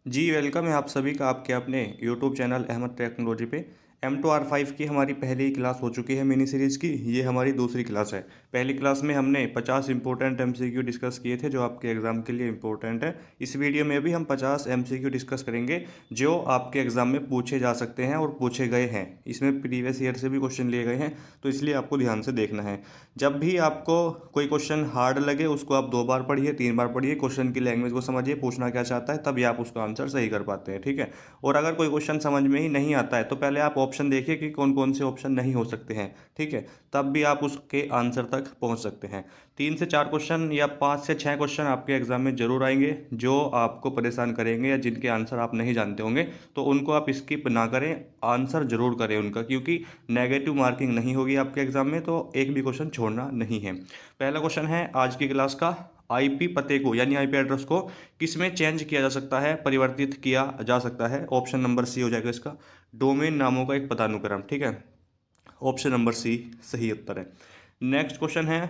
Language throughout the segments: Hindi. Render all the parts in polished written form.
जी वेलकम है आप सभी का आपके अपने यूट्यूब चैनल अहमद टेक्नोलॉजी पे। M2R5 की हमारी पहली क्लास हो चुकी है मिनी सीरीज़ की। ये हमारी दूसरी क्लास है। पहली क्लास में हमने 50 इंपॉर्टेंट MCQ डिस्कस किए थे जो आपके एग्ज़ाम के लिए इंपॉर्टेंट है। इस वीडियो में भी हम 50 MCQ डिस्कस करेंगे जो आपके एग्ज़ाम में पूछे जा सकते हैं और पूछे गए हैं। इसमें प्रीवियस ईयर से भी क्वेश्चन लिए गए हैं, तो इसलिए आपको ध्यान से देखना है। जब भी आपको कोई क्वेश्चन हार्ड लगे उसको आप 2 बार पढ़िए, 3 बार पढ़िए, क्वेश्चन की लैंग्वेज को समझिए, पूछना क्या चाहता है, तभी आप उसका आंसर सही कर पाते हैं। ठीक है। और अगर कोई क्वेश्चन समझ में ही नहीं आता है तो पहले आप ऑप्शन देखिए कि कौन कौन से ऑप्शन नहीं हो सकते हैं। ठीक है। तब भी आप उसके आंसर तक पहुंच सकते हैं। 3 से 4 क्वेश्चन या 5 से 6 क्वेश्चन आपके एग्जाम में जरूर आएंगे जो आपको परेशान करेंगे या जिनके आंसर आप नहीं जानते होंगे, तो उनको आप स्किप ना करें, आंसर जरूर करें उनका, क्योंकि नेगेटिव मार्किंग नहीं होगी आपके एग्जाम में, तो एक भी क्वेश्चन छोड़ना नहीं है। पहला क्वेश्चन है आज की क्लास का, आईपी पते को यानी आईपी एड्रेस को किस में चेंज किया जा सकता है, परिवर्तित किया जा सकता है। ऑप्शन नंबर सी हो जाएगा इसका, डोमेन नामों का एक पदानुक्रम। ठीक है। ऑप्शन नंबर सी सही उत्तर है। नेक्स्ट क्वेश्चन है,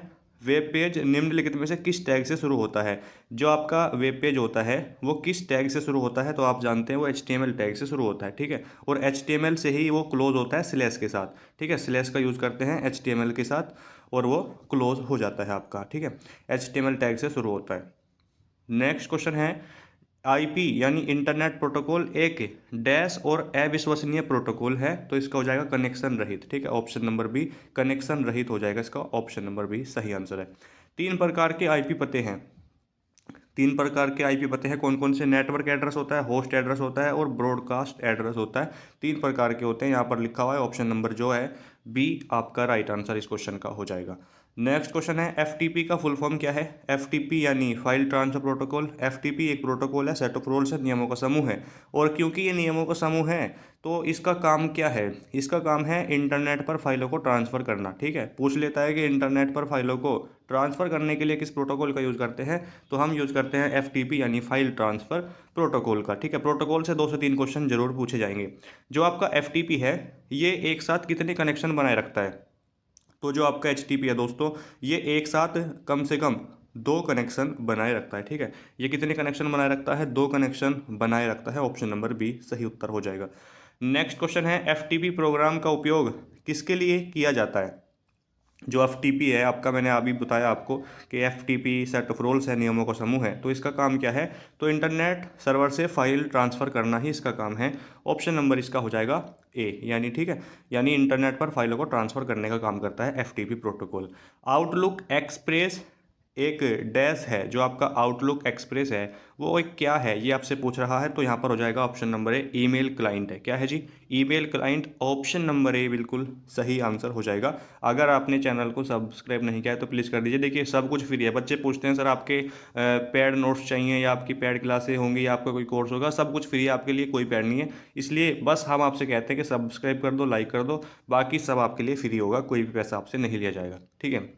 वेब पेज निम्नलिखित में से किस टैग से शुरू होता है। जो आपका वेब पेज होता है वो किस टैग से शुरू होता है, तो आप जानते हैं वो HTML टैग से शुरू होता है। ठीक है। और HTML से ही वो क्लोज होता है स्लैश के साथ। ठीक है। स्लैश का यूज़ करते हैं HTML के साथ और वो क्लोज हो जाता है आपका। ठीक है। HTML टैग से शुरू होता है। नेक्स्ट क्वेश्चन है, आईपी यानी इंटरनेट प्रोटोकॉल एक डैश और अविश्वसनीय प्रोटोकॉल है, तो इसका हो जाएगा कनेक्शन रहित। ठीक है। ऑप्शन नंबर बी कनेक्शन रहित हो जाएगा इसका, ऑप्शन नंबर बी सही आंसर है। 3 प्रकार के आईपी पते हैं। 3 प्रकार के आईपी पते हैं कौन कौन से, नेटवर्क एड्रेस होता है, होस्ट एड्रेस होता है और ब्रॉडकास्ट एड्रेस होता है। 3 प्रकार के होते हैं, यहाँ पर लिखा हुआ है। ऑप्शन नंबर जो है बी आपका राइट आंसर इस क्वेश्चन का हो जाएगा। नेक्स्ट क्वेश्चन है, एफटीपी का फुल फॉर्म क्या है। एफटीपी यानी फाइल ट्रांसफर प्रोटोकॉल। एफटीपी एक प्रोटोकॉल है, सेट ऑफ रूल्स है, नियमों का समूह है। और क्योंकि ये नियमों का समूह है तो इसका काम क्या है, इसका काम है इंटरनेट पर फाइलों को ट्रांसफर करना। ठीक है। पूछ लेता है कि इंटरनेट पर फाइलों को ट्रांसफर करने के लिए किस प्रोटोकॉल का यूज़ करते हैं, तो हम यूज़ करते हैं एफटीपी यानी फाइल ट्रांसफर प्रोटोकॉल का। ठीक है। प्रोटोकॉल से 2 से 3 क्वेश्चन जरूर पूछे जाएंगे। जो आपका एफटीपी है ये एक साथ कितने कनेक्शन बनाए रखता है, तो जो आपका एचटीपी है दोस्तों ये एक साथ कम से कम 2 कनेक्शन बनाए रखता है। ठीक है। ये कितने कनेक्शन बनाए रखता है, 2 कनेक्शन बनाए रखता है। ऑप्शन नंबर बी सही उत्तर हो जाएगा। नेक्स्ट क्वेश्चन है, एफटीपी प्रोग्राम का उपयोग किसके लिए किया जाता है। जो एफटीपी है आपका, मैंने अभी बताया आपको कि एफटीपी सेट ऑफ रूल्स है, नियमों का समूह है, तो इसका काम क्या है, तो इंटरनेट सर्वर से फाइल ट्रांसफ़र करना ही इसका काम है। ऑप्शन नंबर इसका हो जाएगा ए यानी, ठीक है, यानी इंटरनेट पर फाइलों को ट्रांसफ़र करने का काम करता है एफटीपी प्रोटोकॉल। आउटलुक एक्सप्रेस एक डैश है, जो आपका आउटलुक एक्सप्रेस है वो एक क्या है ये आपसे पूछ रहा है, तो यहाँ पर हो जाएगा option number A email client है। क्या है जी, email client. Option number A बिल्कुल सही आंसर हो जाएगा। अगर आपने चैनल को सब्सक्राइब नहीं किया है तो प्लीज़ कर दीजिए। देखिए सब कुछ फ्री है। बच्चे पूछते हैं सर आपके पेड नोट्स चाहिए या आपकी पेड क्लासें होंगी या आपका कोई कोर्स होगा, सब कुछ फ्री है आपके लिए, कोई पेड नहीं है। इसलिए बस हम आपसे कहते हैं कि सब्सक्राइब कर दो, लाइक कर दो, बाकी सब आपके लिए फ्री होगा, कोई भी पैसा आपसे नहीं लिया जाएगा। ठीक है।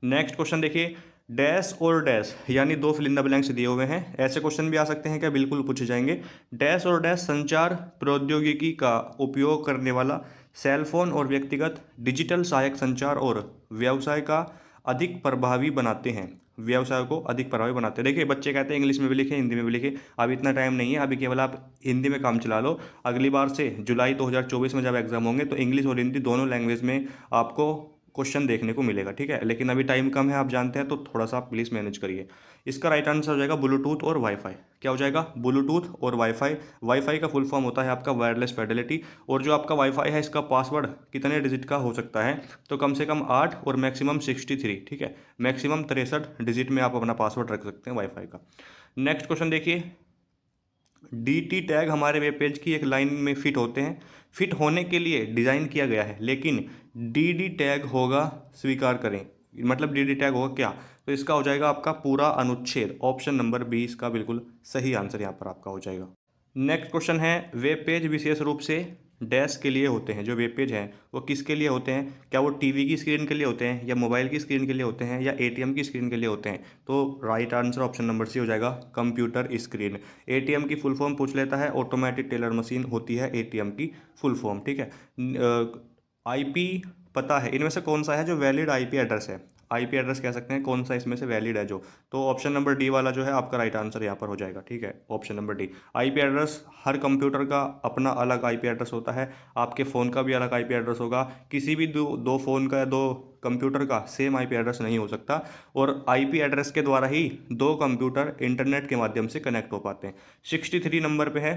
नेक्स्ट क्वेश्चन देखिए, डैश और डैश यानी 2 फिल इन द ब्लैंक्स दिए हुए हैं। ऐसे क्वेश्चन भी आ सकते हैं क्या, बिल्कुल पूछे जाएंगे। डैश और डैश संचार प्रौद्योगिकी का उपयोग करने वाला सेल फोन और व्यक्तिगत डिजिटल सहायक संचार और व्यवसाय का अधिक प्रभावी बनाते हैं। व्यवसाय को अधिक प्रभावी बनाते हैं। देखिए बच्चे कहते हैं इंग्लिश में भी लिखे, हिंदी में भी लिखे। अब इतना टाइम नहीं है, अभी केवल आप हिंदी में काम चला लो। अगली बार से जुलाई 2024 में जब एग्जाम होंगे तो इंग्लिश और हिंदी दोनों लैंग्वेज में आपको क्वेश्चन देखने को मिलेगा। ठीक है। लेकिन अभी टाइम कम है आप जानते हैं, तो थोड़ा सा आप प्लीज़ मैनेज करिए। इसका राइट आंसर हो जाएगा ब्लूटूथ और वाईफाई। क्या हो जाएगा, ब्लूटूथ और वाईफाई। वाईफाई का फुल फॉर्म होता है आपका वायरलेस फिडेलिटी। और जो आपका वाईफाई है इसका पासवर्ड कितने डिजिट का हो सकता है, तो कम से कम 8 और मैक्सिमम 63। ठीक है। मैक्सिमम 63 डिजिट में आप अपना पासवर्ड रख सकते हैं वाईफाई का। नेक्स्ट क्वेश्चन देखिए, DT टैग हमारे वेब पेज की एक लाइन में फिट होते हैं, फिट होने के लिए डिज़ाइन किया गया है, लेकिन DD टैग होगा, स्वीकार करें, मतलब DD टैग होगा क्या, तो इसका हो जाएगा आपका पूरा अनुच्छेद। ऑप्शन नंबर बी इसका बिल्कुल सही आंसर यहाँ पर आपका हो जाएगा। नेक्स्ट क्वेश्चन है, वेब पेज विशेष रूप से डैश के लिए होते हैं। जो वेब पेज हैं वो किसके लिए होते हैं, क्या वो टीवी की स्क्रीन के लिए होते हैं या मोबाइल की स्क्रीन के लिए होते हैं या ATM की स्क्रीन के लिए होते हैं, तो right answer option number C हो जाएगा, कंप्यूटर स्क्रीन। ATM की फुल फॉर्म पूछ लेता है, ऑटोमेटिक टेलर मशीन होती है ATM की फुल फॉर्म। ठीक है। IP पता है इनमें से कौन सा है जो वैलिड IP एड्रेस है। आईपी एड्रेस कह सकते हैं, कौन सा इसमें से वैलिड है जो। तो ऑप्शन नंबर डी वाला जो है आपका राइट आंसर यहाँ पर हो जाएगा, ठीक है, option number D. IP address, हर कंप्यूटर का अपना अलग आईपी एड्रेस होता है, आपके फ़ोन का भी अलग आईपी एड्रेस होगा, किसी भी दो फ़ोन का या दो कंप्यूटर का सेम आईपी एड्रेस नहीं हो सकता, और आईपी एड्रेस के द्वारा ही दो कंप्यूटर इंटरनेट के माध्यम से कनेक्ट हो पाते हैं। 63 नंबर पे है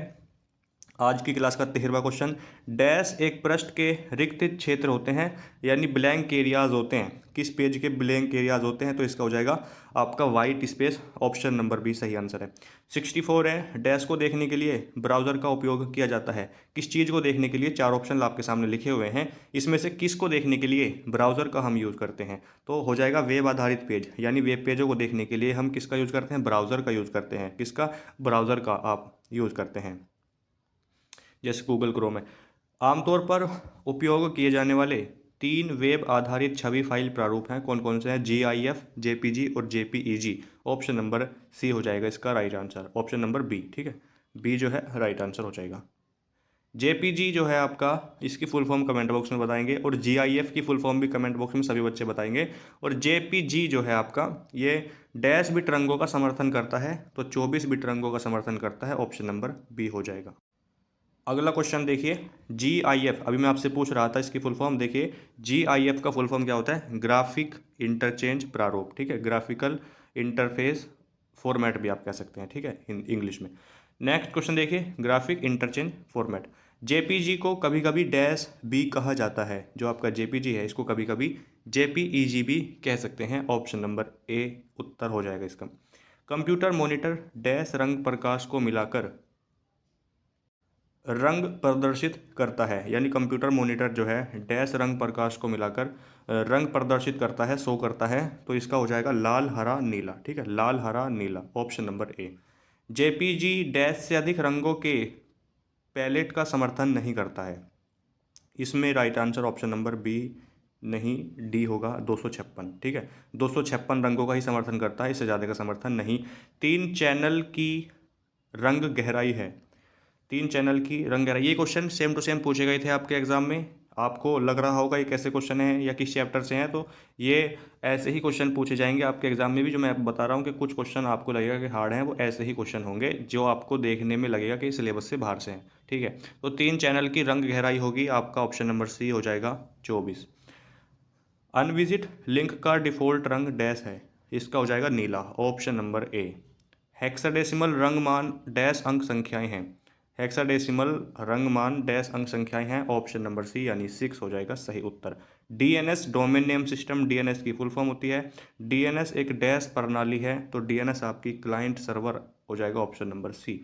आज की क्लास का 13वां क्वेश्चन। डैश एक पृष्ठ के रिक्त क्षेत्र होते हैं, यानी ब्लैंक एरियाज होते हैं, किस पेज के ब्लैंक एरियाज होते हैं, तो इसका हो जाएगा आपका white space, option number B सही आंसर है। 64 है, डैश को देखने के लिए ब्राउज़र का उपयोग किया जाता है, किस चीज़ को देखने के लिए, चार ऑप्शन आपके सामने लिखे हुए हैं, इसमें से किस को देखने के लिए ब्राउज़र का हम यूज़ करते हैं, तो हो जाएगा वेब आधारित पेज, यानी वेब पेजों को देखने के लिए हम किसका यूज़ करते हैं, ब्राउज़र का यूज़ करते हैं, किसका, ब्राउज़र का आप यूज़ करते हैं, जैसे गूगल क्रोम है। आमतौर पर उपयोग किए जाने वाले 3 वेब आधारित छवि फाइल प्रारूप हैं, कौन कौन से हैं, GIF, JPG और JPEG, ऑप्शन नंबर सी हो जाएगा इसका right answer, option number B, ठीक है, बी जो है राइट आंसर हो जाएगा। JPG जो है आपका, इसकी फुल फॉर्म कमेंट बॉक्स में बताएंगे, और GIF की फुल फॉर्म भी कमेंट बॉक्स में सभी बच्चे बताएंगे, और JPG जो है आपका, ये डैश बिट रंगों का समर्थन करता है, तो 24 बिट रंगों का समर्थन करता है, ऑप्शन नंबर बी हो जाएगा। अगला क्वेश्चन देखिए, GIF, अभी मैं आपसे पूछ रहा था इसकी फुल फॉर्म, देखिए GIF का फुल फॉर्म क्या होता है, ग्राफिक इंटरचेंज प्रारूप, ठीक है, ग्राफिकल इंटरफेस फॉर्मेट भी आप कह सकते हैं, ठीक है, इंग्लिश में। नेक्स्ट क्वेश्चन देखिए, ग्राफिक इंटरचेंज फॉर्मेट, JPG को कभी कभी डैश भी कहा जाता है, जो आपका JPG है इसको कभी कभी JPEG भी कह सकते हैं, ऑप्शन नंबर ए उत्तर हो जाएगा इसका। कंप्यूटर मॉनिटर डैश रंग प्रकाश को मिलाकर रंग प्रदर्शित करता है, यानी कंप्यूटर मॉनिटर जो है डैश रंग प्रकाश को मिलाकर रंग प्रदर्शित करता है, शो करता है, तो इसका हो जाएगा लाल हरा नीला, ठीक है, लाल हरा नीला, option number A. JPG dash से अधिक रंगों के पैलेट का समर्थन नहीं करता है, इसमें right answer option number B नहीं, डी होगा 256, ठीक है, 256 रंगों का ही समर्थन करता है, इससे ज़्यादा का समर्थन नहीं। 3 चैनल की रंग गहराई है, 3 चैनल की रंग गहराई, ये क्वेश्चन सेम टू सेम पूछे गए थे आपके एग्जाम में, आपको लग रहा होगा ये कैसे क्वेश्चन है या किस चैप्टर से हैं, तो ये ऐसे ही क्वेश्चन पूछे जाएंगे आपके एग्जाम में भी, जो मैं आपको बता रहा हूँ कि कुछ क्वेश्चन आपको लगेगा कि हार्ड हैं, वो ऐसे ही क्वेश्चन होंगे जो आपको देखने में लगेगा कि सिलेबस से बाहर से हैं, ठीक है। तो 3 चैनल की रंग गहराई होगी आपका, ऑप्शन नंबर सी हो जाएगा 24। अनविजिट लिंक का डिफ़ॉल्ट रंग डैश है, इसका हो जाएगा नीला, ऑप्शन नंबर ए। हेक्साडेसिमल रंगमान डैश अंक संख्याएं हैं, हेक्साडेसिमल रंगमान डैश अंक संख्याएं हैं, ऑप्शन नंबर सी यानी 6 हो जाएगा सही उत्तर। DNS domain name system, DNS की फुल फॉर्म होती है, DNS एक डैश प्रणाली है, तो DNS आपकी क्लाइंट सर्वर हो जाएगा, option number C.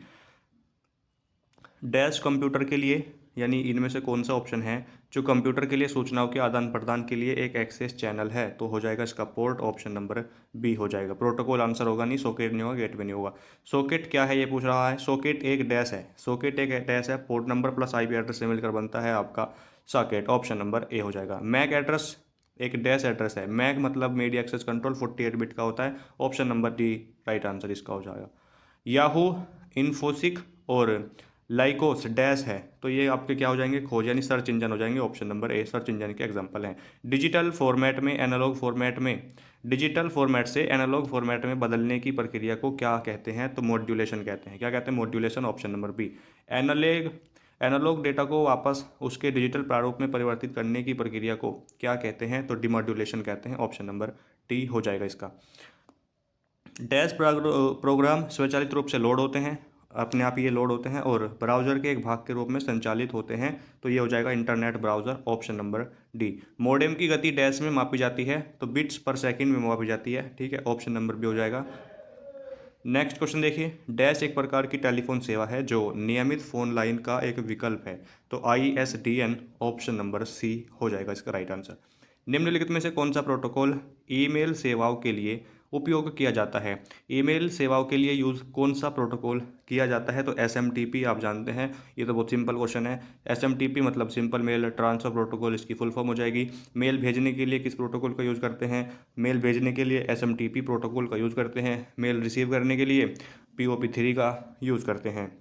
Dash computer के लिए, यानी इनमें से कौन सा ऑप्शन है जो कंप्यूटर के लिए सूचनाओं के आदान प्रदान के लिए एक एक्सेस चैनल है, तो हो जाएगा इसका पोर्ट, ऑप्शन नंबर बी हो जाएगा। प्रोटोकॉल आंसर होगा नहीं, सॉकेट नहीं होगा, गेटवे नहीं होगा। सॉकेट क्या है ये पूछ रहा है, सॉकेट एक डैश है, सॉकेट एक डैश है, port number plus IP address से मिलकर बनता है आपका सॉकेट, ऑप्शन नंबर ए हो जाएगा। मैक एड्रेस एक डैश एड्रेस है, मैक मतलब मीडिया एक्सेस कंट्रोल 48 बिट का होता है, option number D right answer इसका हो जाएगा। याहू, इन्फोसिक और लाइकोस डैश है, तो ये आपके क्या हो जाएंगे, खोज यानी सर्च इंजन हो जाएंगे, ऑप्शन नंबर ए सर्च इंजन के एग्जांपल हैं। डिजिटल फॉर्मेट में एनालॉग फॉर्मेट में, डिजिटल फॉर्मेट से एनालॉग फॉर्मेट में बदलने की प्रक्रिया को क्या कहते हैं, तो मॉड्यूलेशन कहते हैं, क्या कहते हैं, modulation, option number B. Analog data को वापस उसके डिजिटल प्रारूप में परिवर्तित करने की प्रक्रिया को क्या कहते हैं, तो डिमॉड्यूलेशन कहते हैं, ऑप्शन नंबर डी हो जाएगा इसका। डैश प्रोग्राम स्वचालित रूप से लोड होते हैं, अपने आप ये लोड होते हैं, और ब्राउज़र के एक भाग के रूप में संचालित होते हैं, तो ये हो जाएगा internet browser, option number D. Modem की गति डैश में मापी जाती है, तो बिट्स पर सेकंड में मापी जाती है, ठीक है, ऑप्शन नंबर बी हो जाएगा। नेक्स्ट क्वेश्चन देखिए, डैश एक प्रकार की टेलीफोन सेवा है जो नियमित फ़ोन लाइन का एक विकल्प है, तो ISDN, ऑप्शन नंबर सी हो जाएगा इसका राइट आंसर। निम्नलिखित में से कौन सा प्रोटोकॉल ईमेल सेवाओं के लिए उपयोग किया जाता है, ईमेल सेवाओं के लिए यूज़ कौन सा प्रोटोकॉल किया जाता है, तो SMTP आप जानते हैं, ये तो बहुत सिंपल क्वेश्चन है। SMTP मतलब सिंपल मेल ट्रांसफ़र प्रोटोकॉल, इसकी फुल फॉर्म हो जाएगी। मेल भेजने के लिए किस प्रोटोकॉल का यूज़ करते हैं, मेल भेजने के लिए SMTP प्रोटोकॉल का यूज़ करते हैं। मेल रिसीव करने के लिए POP3 का यूज़ करते हैं,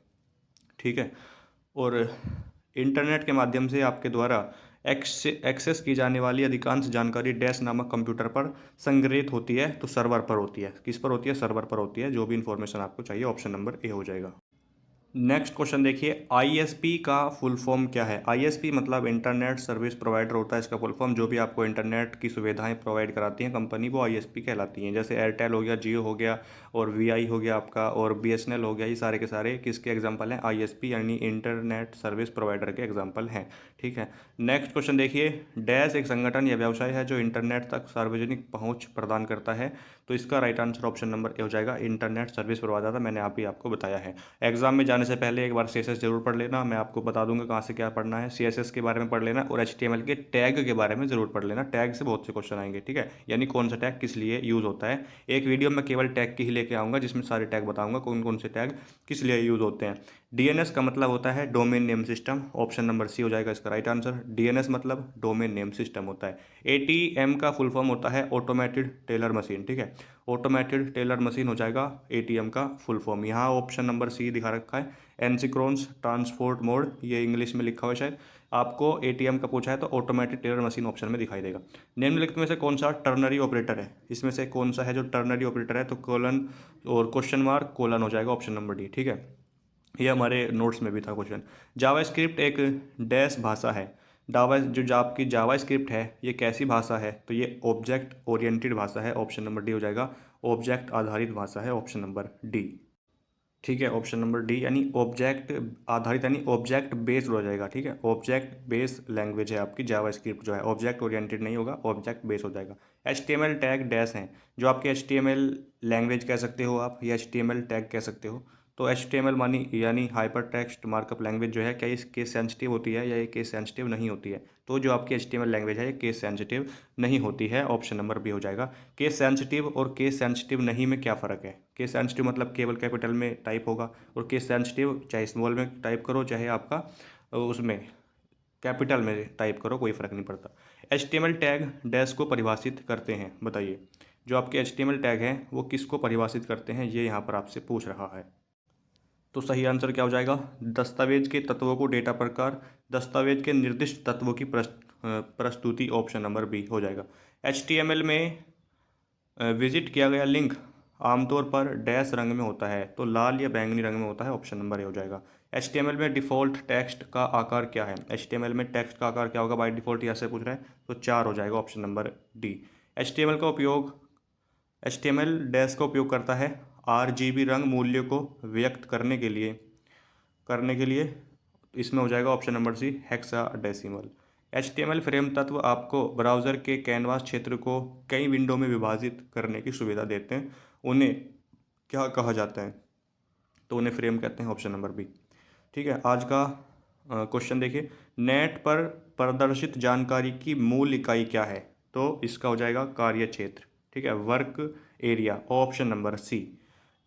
ठीक है। और इंटरनेट के माध्यम से आपके द्वारा एक्सेस की जाने वाली अधिकांश जानकारी डैश नामक कंप्यूटर पर संग्रहित होती है, तो सर्वर पर होती है। किस पर होती है? सर्वर पर होती है। जो भी इंफॉर्मेशन आपको चाहिए, ऑप्शन नंबर ए हो जाएगा। नेक्स्ट क्वेश्चन देखिए, आईएसपी का फुल फॉर्म क्या है? आईएसपी मतलब इंटरनेट सर्विस प्रोवाइडर होता है इसका फुल फॉर्म। जो भी आपको इंटरनेट की सुविधाएं प्रोवाइड कराती हैं कंपनी, वो आईएसपी कहलाती हैं। जैसे एयरटेल हो गया, जियो हो गया और वीआई हो गया आपका, और बीएसएनएल हो गया। ये सारे के सारे किसके एग्जांपल हैं? आईएसपी यानी इंटरनेट सर्विस प्रोवाइडर के एग्जाम्पल हैं। ठीक है। नेक्स्ट क्वेश्चन देखिए, डैश एक संगठन या व्यवसाय है जो इंटरनेट तक सार्वजनिक पहुँच प्रदान करता है, तो इसका राइट आंसर ऑप्शन नंबर ए हो जाएगा। इंटरनेट सर्विस प्रोवाइडर मैंने आप ही आपको बताया है। एग्जाम में जाने से पहले एक बार सीएसएस जरूर पढ़ लेना। मैं आपको बता दूंगा कहाँ से क्या पढ़ना है। सीएसएस के बारे में पढ़ लेना और एचटीएमएल के टैग के बारे में जरूर पढ़ लेना। टैग से बहुत से क्वेश्चन आएंगे। ठीक है, यानी कौन सा टैग किस लिए यूज़ होता है। एक वीडियो में केवल टैग की ही लेके आऊँगा, जिसमें सारे टैग बताऊँगा कौन कौन से टैग किस लिए यूज़ होते हैं। डीएनएस का मतलब होता है domain name system. Option number C हो जाएगा इसका राइट आंसर। डीएनएस मतलब डोमेन नेम सिस्टम होता है। एटीएम का फुल फॉर्म होता है ऑटोमेटेड टेलर मशीन। ठीक है, ऑटोमेटेड टेलर मशीन हो जाएगा एटीएम का फुल फॉर्म। यहाँ ऑप्शन नंबर सी दिखा रखा है, एनसिक्रोन्स ट्रांसपोर्ट मोड, ये इंग्लिश में लिखा हुआ है शायद। आपको एटीएम का पूछा है तो ऑटोमेटिक टेलर मशीन ऑप्शन में दिखाई देगा। निम्नलिखित में से कौन सा टर्नरी ऑपरेटर है? इसमें से कौन सा है जो टर्नरी ऑपरेटर है? तो कोलन और क्वेश्चन मार्क कोलन हो जाएगा ऑप्शन नंबर डी। ठीक है, ये हमारे नोट्स में भी था क्वेश्चन। जावा स्क्रिप्ट एक डैश भाषा है। आपकी जावा स्क्रिप्ट है, ये कैसी भाषा है? तो ये ऑब्जेक्ट ओरिएंटेड भाषा है। ऑप्शन नंबर डी हो जाएगा। ऑब्जेक्ट आधारित भाषा है, ऑप्शन नंबर डी। ठीक है, ऑप्शन नंबर डी यानी ऑब्जेक्ट आधारित यानी ऑब्जेक्ट बेस्ड हो जाएगा। ठीक है, ऑब्जेक्ट बेस्ड लैंग्वेज है आपकी जावा स्क्रिप्ट जो है। ऑब्जेक्ट ओरिएंटेड नहीं होगा, ऑब्जेक्ट बेस्ड हो जाएगा। एचटीएमएल टैग डैश हैं जो आपके एचटीएमएल लैंग्वेज कह सकते हो आप, या एचटीएमएल टैग कह सकते हो। तो एचटीएमएल मानी यानी हाइपर टेक्स्ट मार्कअप लैंग्वेज जो है, क्या ये केस सेंसिटिव होती है या ये केस सेंसिटिव नहीं होती है? तो जो आपकी एचटीएमएल लैंग्वेज है ये केस सेंसिटिव नहीं होती है। ऑप्शन नंबर बी हो जाएगा। केस सेंसिटिव और केस सेंसिटिव नहीं में क्या फ़र्क है? केस सेंसिटिव मतलब केवल कैपिटल में टाइप होगा, और केस सेंसिटिव चाहे स्मॉल में टाइप करो चाहे आपका उसमें कैपिटल में टाइप करो, कोई फ़र्क नहीं पड़ता। एचटीएमएल टैग डैश को परिभाषित करते हैं, बताइए। जो आपके एचटीएमएल टैग हैं वो किसको परिभाषित करते हैं, ये यहाँ पर आपसे पूछ रहा है। तो सही आंसर क्या हो जाएगा? दस्तावेज के तत्वों को डेटा प्रकार, दस्तावेज के निर्दिष्ट तत्वों की प्रस्तुति, ऑप्शन नंबर बी हो जाएगा। एचटीएमएल में विजिट किया गया लिंक आमतौर पर डैश रंग में होता है, तो लाल या बैंगनी रंग में होता है। ऑप्शन नंबर ए हो जाएगा। एचटीएमएल में डिफ़ॉल्ट टेक्स्ट का आकार क्या है? एचटीएमएल में टेक्स्ट का आकार क्या होगा बाय डिफ़ॉल्ट, यहाँ से पूछ रहा है, तो 4 हो जाएगा। Option number D. एचटीएमएल का उपयोग एचटीएमएल डैश का उपयोग करता है आरजीबी रंग मूल्य को व्यक्त करने के लिए इसमें हो जाएगा option number C hexadecimal. HTML frame तत्व आपको ब्राउज़र के कैनवास क्षेत्र को कई विंडो में विभाजित करने की सुविधा देते हैं, उन्हें क्या कहा जाता है? तो उन्हें फ्रेम कहते हैं, ऑप्शन नंबर बी। ठीक है, आज का क्वेश्चन देखिए, नेट पर प्रदर्शित जानकारी की मूल इकाई क्या है? तो इसका हो जाएगा कार्य क्षेत्र। ठीक है, work area, option number C.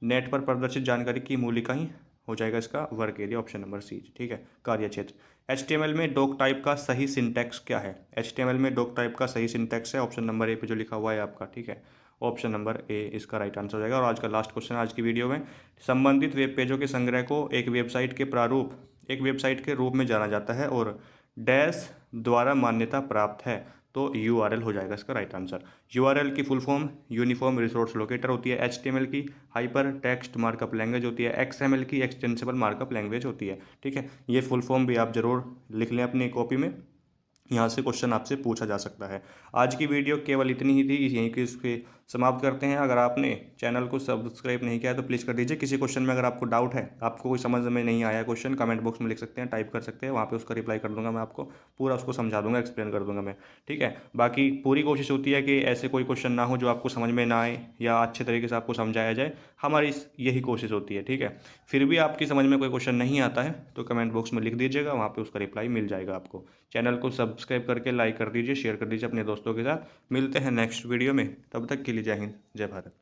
Net पर प्रदर्शित जानकारी की मूल इकाई हो जाएगा इसका work area, option number C. ठीक है, कार्य क्षेत्र। एचटीएमएल में डॉक टाइप का सही सिंटैक्स क्या है? एचटीएमएल में डॉक टाइप का सही सिंटैक्स है ऑप्शन नंबर ए पे जो लिखा हुआ है आपका। ठीक है, ऑप्शन नंबर ए इसका राइट आंसर हो जाएगा। और आज का लास्ट क्वेश्चन आज की वीडियो में, संबंधित वेब पेजों के संग्रह को एक वेबसाइट के रूप में जाना जाता है और डैश द्वारा मान्यता प्राप्त है, तो यूआरएल हो जाएगा इसका राइट आंसर। यूआरएल की full form uniform resource locator होती है। एचटीएमएल की हाइपर टेक्स्ट मार्कअप लैंग्वेज होती है। एक्सएमएल की एक्सटेंसिबल मार्कअप लैंग्वेज होती है। ठीक है, ये फुल फॉर्म भी आप जरूर लिख लें अपनी कॉपी में, यहाँ से क्वेश्चन आपसे पूछा जा सकता है। आज की वीडियो केवल इतनी ही थी, यहीं की इसके समाप्त करते हैं। अगर आपने चैनल को सब्सक्राइब नहीं किया है तो प्लीज़ कर दीजिए। किसी क्वेश्चन में अगर आपको डाउट है, आपको कोई समझ में नहीं आया क्वेश्चन, कमेंट बॉक्स में लिख सकते हैं, टाइप कर सकते हैं, वहाँ पे उसका रिप्लाई कर दूंगा मैं आपको, पूरा उसको समझा दूंगा, एक्सप्लेन कर दूंगा मैं। ठीक है, बाकी पूरी कोशिश होती है कि ऐसे कोई क्वेश्चन ना हो जो आपको समझ में ना आए या अच्छे तरीके से आपको समझाया जाए, हमारी यही कोशिश होती है। ठीक है, फिर भी आपकी समझ में कोई क्वेश्चन नहीं आता है तो कमेंट बॉक्स में लिख दीजिएगा, वहाँ पर उसका रिप्लाई मिल जाएगा आपको। चैनल को सब्सक्राइब करके लाइक कर दीजिए, शेयर कर दीजिए अपने दोस्तों के साथ। मिलते हैं नेक्स्ट वीडियो में, तब तक के लिए जय हिंद, जय भारत।